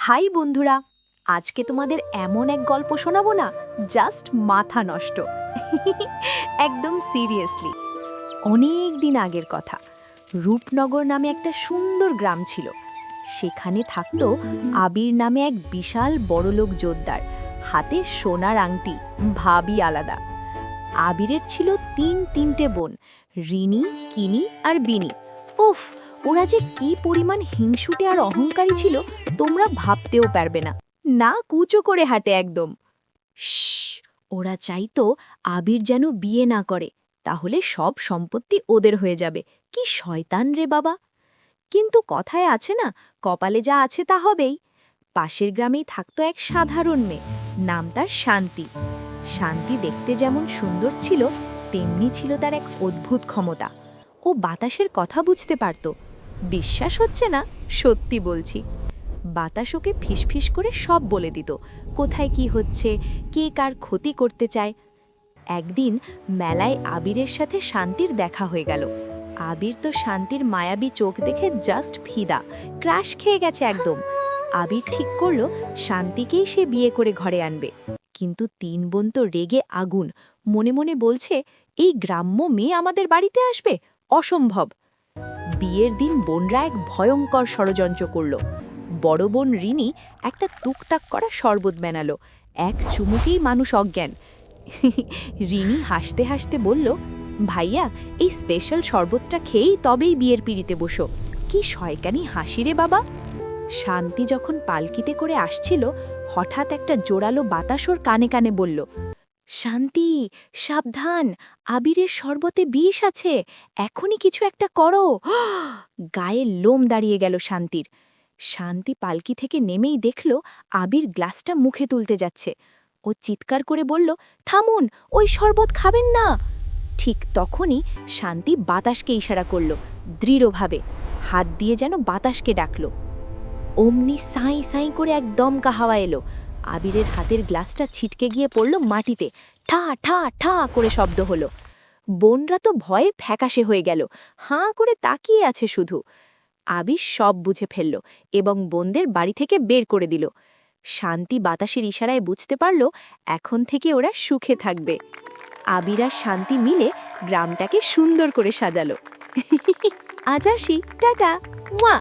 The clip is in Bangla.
হাই বন্ধুরা, আজকে তোমাদের এমন এক গল্প শোনাবো না, জাস্ট মাথা নষ্ট। একদম সিরিয়াসলি। অনেক দিন আগের কথা। রূপনগর নামে একটা সুন্দর গ্রাম ছিল। সেখানে থাকতো আবির নামে এক বিশাল বড়লোক জোদ্দার, হাতে সোনার আংটি, ভাবই আলাদা। আবিরের ছিল তিনটে বোন, রিনি, কিনি আর বিনি। উফ, ওরা যে কি পরিমাণ হিংসুটে আর অহংকারী ছিল তোমরা ভাবতেও পারবে না। না কুচো করে হাঁটে একদম। ওরা চাইতো আবির যেন বিয়ে না করে, তাহলে সব সম্পত্তি ওদের হয়ে যাবে। কি শয়তান রে বাবা! কিন্তু কথায় আছে না, কপালে যা আছে তা হবেই। পাশের গ্রামেই থাকতো এক সাধারণ মেয়ে, নাম তার শান্তি। শান্তি দেখতে যেমন সুন্দর ছিল, তেমনি ছিল তার এক অদ্ভুত ক্ষমতা। ও বাতাসের কথা বুঝতে পারত। বিশ্বাস হচ্ছে না, সত্যি বলছি। বাতাস ওকে ফিসফিস করে সব বলে দিত, কোথায় কি হচ্ছে, কে কার ক্ষতি করতে চায়। একদিন মেলায় আবিরের সাথে শান্তির দেখা হয়ে গেল। আবির তো শান্তির মায়াবী চোখ দেখে জাস্ট ফিদা, ক্রাশ খেয়ে গেছে একদম। আবির ঠিক করলো শান্তিকেই সে বিয়ে করে ঘরে আনবে। কিন্তু তিন বোন তো রেগে আগুন, মনে মনে বলছে, এই গ্রাম্য মেয়ে আমাদের বাড়িতে আসবে, অসম্ভব। বিয়ের দিন বোনরা এক ভয়ঙ্কর ষড়যন্ত্র করল। বড় বোন রিনি একটা তুকতাক করা শরবত বানালো, এক চুমুকেই মানুষ অজ্ঞান। রিনি হাসতে হাসতে বলল, ভাইয়া, এই স্পেশাল শরবতটা খেয়েই তবেই বিয়ের পিড়িতে বসো। কি শয়তানি হাসি রে বাবা! শান্তি যখন পালকিতে করে আসছিল, হঠাৎ একটা জোরালো বাতাস ওর কানে কানে বলল, শান্তি, সাবধান, আবিরের শরবতে বিষ আছে, এখনই কিছু একটা করো। গায়ে লোম দাঁড়িয়ে গেল শান্তির। শান্তি পালকি থেকে নেমেই দেখল আবির গ্লাসটা মুখে তুলতে যাচ্ছে। ও চিৎকার করে বলল, থামুন, ওই শরবত খাবেন না। ঠিক তখনই শান্তি বাতাসকে ইশারা করল, দৃঢ়ভাবে হাত দিয়ে যেন বাতাসকে ডাকল। অমনি সাঁই সাঁই করে এক দমকা হাওয়া এলো। আবিরের হাতের গ্লাসটা ছিটকে গিয়ে পড়ল মাটিতে, ঠা ঠা ঠা করে শব্দ হলো। বোনরা তো ভয়ে ফ্যাকাশে হয়ে গেল, হাঁ করে তাকিয়ে আছে শুধু। আবির সব বুঝে ফেলল এবং বোনদের বাড়ি থেকে বের করে দিল। শান্তি বাতাসের ইশারায় বুঝতে পারল এখন থেকে ওরা সুখে থাকবে। আবির আর শান্তি মিলে গ্রামটাকে সুন্দর করে সাজালো। আজ আসি, টাটা, মুয়া।